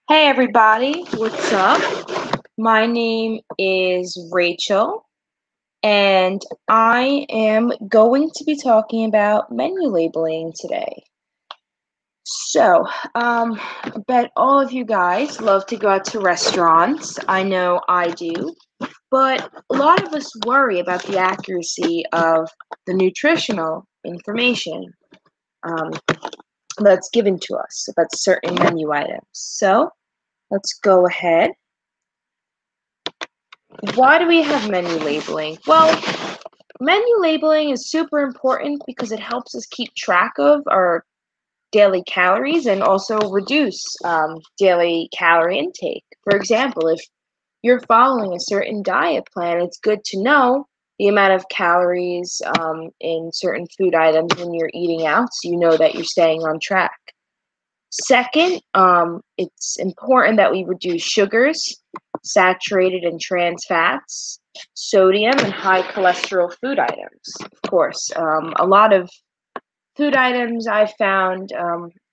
Hey everybody, what's up? My name is Rachel, and I am going to be talking about menu labeling today. So, I bet all of you guys love to go out to restaurants. I know I do, but a lot of us worry about the accuracy of the nutritional information um, that's given to us about certain menu items. So, let's go ahead. Why do we have menu labeling? Well, menu labeling is super important because it helps us keep track of our daily calories and also reduce daily calorie intake. For example, if you're following a certain diet plan, it's good to know the amount of calories in certain food items when you're eating out so you know that you're staying on track. Second, it's important that we reduce sugars, saturated and trans fats, sodium, and high cholesterol food items. Of course, a lot of food items I've found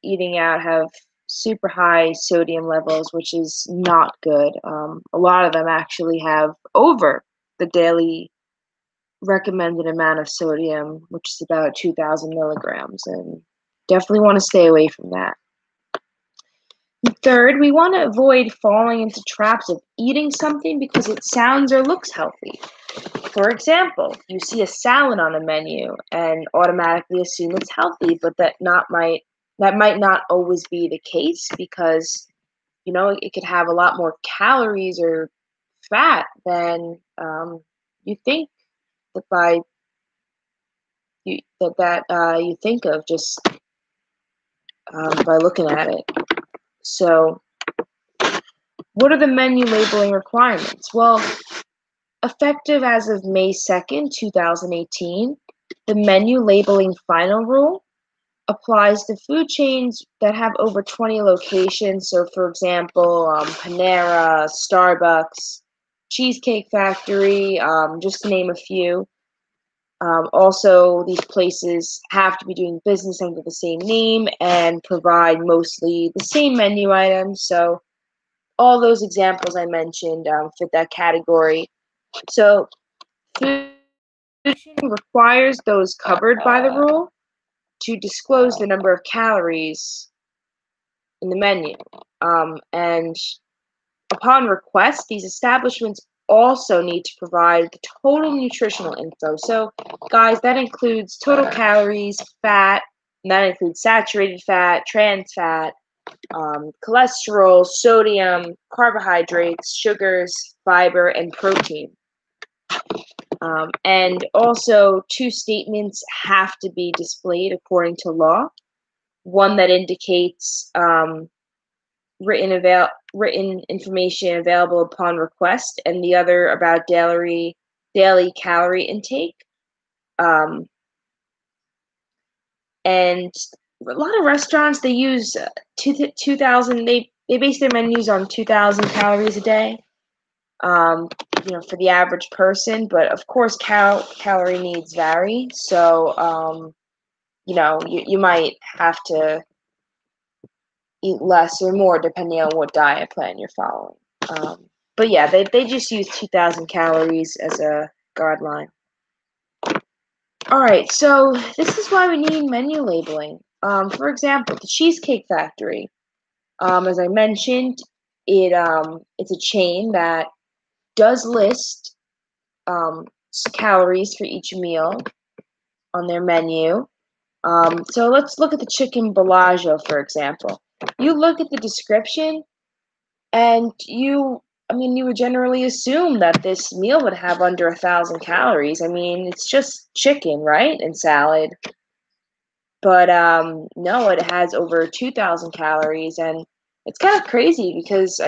eating out have super high sodium levels, which is not good. A lot of them actually have over the daily recommended amount of sodium, which is about 2,000 milligrams, and definitely want to stay away from that. Third, we want to avoid falling into traps of eating something because it sounds or looks healthy. For example, you see a salad on a menu and automatically assume it's healthy, but that might not always be the case because it could have a lot more calories or fat than you think that you think of just by looking at it. So, what are the menu labeling requirements? Well, effective as of May 2nd, 2018, the menu labeling final rule applies to food chains that have over 20 locations. So, for example, Panera, Starbucks, Cheesecake Factory, just to name a few. Also, these places have to be doing business under the same name and provide mostly the same menu items. So, all those examples I mentioned fit that category. So, food requires those covered by the rule to disclose the number of calories in the menu. And upon request, these establishments also need to provide the total nutritional info. So, guys, that includes total calories, fat, and that includes saturated fat, trans fat, cholesterol, sodium, carbohydrates, sugars, fiber, and protein. And also, two statements have to be displayed according to law. One that indicates written information available upon request, and the other about daily calorie intake. And a lot of restaurants they use 2,000. They base their menus on 2,000 calories a day. For the average person, but of course calorie needs vary. So you might have to eat less or more depending on what diet plan you're following. But yeah, they just use 2,000 calories as a guideline. All right, so this is why we need menu labeling. For example, the Cheesecake Factory. As I mentioned, it's a chain that does list calories for each meal on their menu. So let's look at the chicken Bellagio, for example. You look at the description, and you would generally assume that this meal would have under 1,000 calories. I mean, it's just chicken, right, and salad. But no, it has over 2,000 calories, and it's kind of crazy because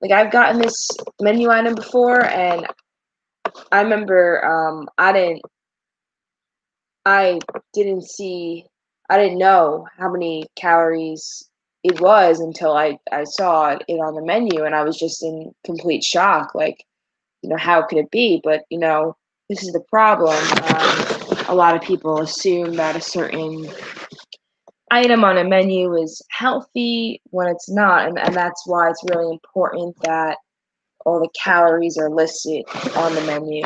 like I've gotten this menu item before, and I remember I didn't know how many calories it was until I saw it on the menu, and I was just in complete shock. Like, how could it be? But, this is the problem. A lot of people assume that a certain item on a menu is healthy when it's not, and that's why it's really important that all the calories are listed on the menu.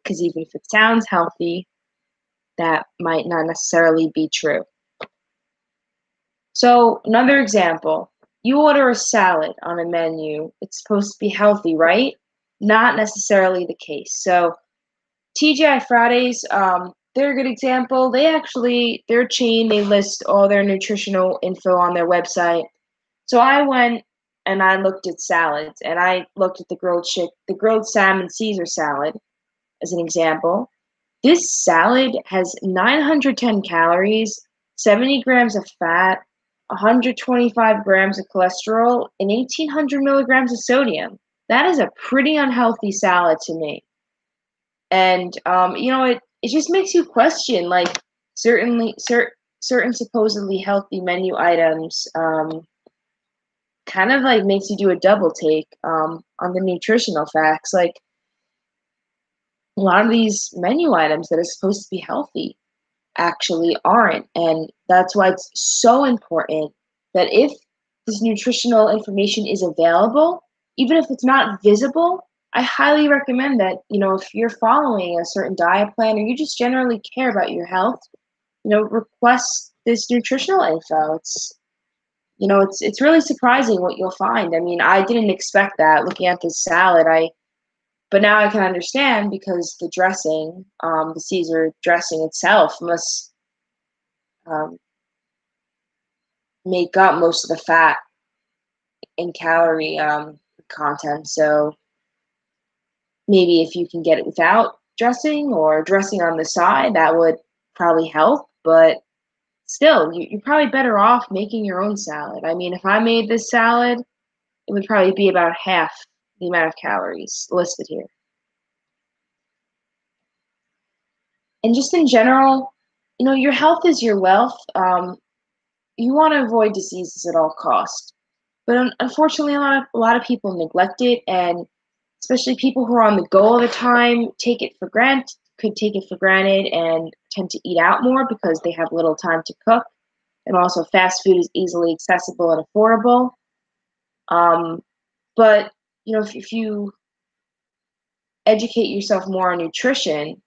Because even if it sounds healthy, that might not necessarily be true. So another example, you order a salad on a menu. It's supposed to be healthy, right? Not necessarily the case. So TGI Fridays, they're a good example. Their chain, they list all their nutritional info on their website. So I went and I looked at salads, and I looked at the grilled salmon Caesar salad as an example. This salad has 910 calories, 70 grams of fat, 125 grams of cholesterol, and 1800 milligrams of sodium. That is a pretty unhealthy salad to me. And it just makes you question, like, certain supposedly healthy menu items, kind of like makes you do a double take on the nutritional facts. Like, a lot of these menu items that are supposed to be healthy actually aren't. And that's why it's so important that if this nutritional information is available, even if it's not visible, I highly recommend that, if you're following a certain diet plan or you just generally care about your health, request this nutritional info. It's really surprising what you'll find. I mean, I didn't expect that looking at this salad. But now I can understand because the dressing, the Caesar dressing itself must um, make up most of the fat and calorie content. So maybe if you can get it without dressing or dressing on the side, that would probably help. But still, you're probably better off making your own salad. I mean, if I made this salad, it would probably be about half the amount of calories listed here. And just in general, your health is your wealth. You want to avoid diseases at all costs. But unfortunately, a lot of people neglect it, and especially people who are on the go all the time could take it for granted and tend to eat out more because they have little time to cook. And also, fast food is easily accessible and affordable. Um, but if you educate yourself more on nutrition,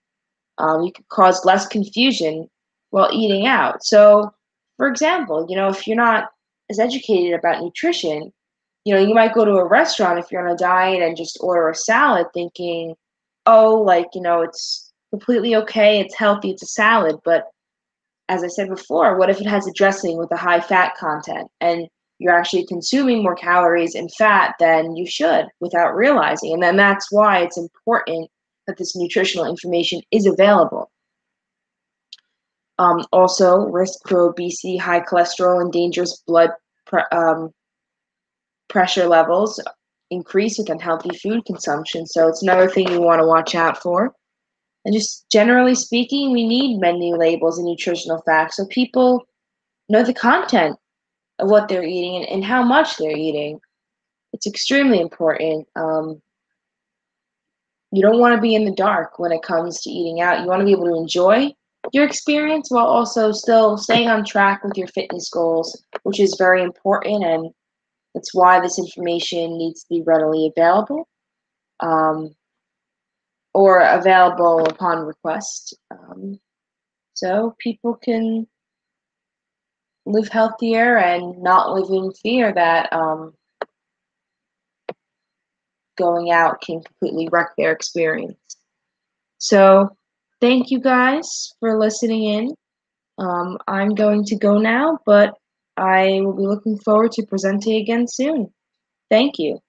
you could cause less confusion while eating out. So, for example, if you're not as educated about nutrition, you might go to a restaurant if you're on a diet and just order a salad thinking, oh, like, it's completely okay, it's healthy, it's a salad. But as I said before, what if it has a dressing with a high fat content and you're actually consuming more calories and fat than you should without realizing? And then that's why it's important that this nutritional information is available. Also, risk for obesity, high cholesterol, and dangerous blood pressure levels increase with unhealthy food consumption. So it's another thing you want to watch out for. And just generally speaking, we need menu labels and nutritional facts so people know the content of what they're eating and how much they're eating. It's extremely important. You don't want to be in the dark when it comes to eating out. You want to be able to enjoy your experience while also still staying on track with your fitness goals, which is very important. And that's why this information needs to be readily available, or available upon request, so people can live healthier and not live in fear that going out can completely wreck their experience. So thank you guys for listening in. I'm going to go now, but I will be looking forward to presenting again soon. Thank you.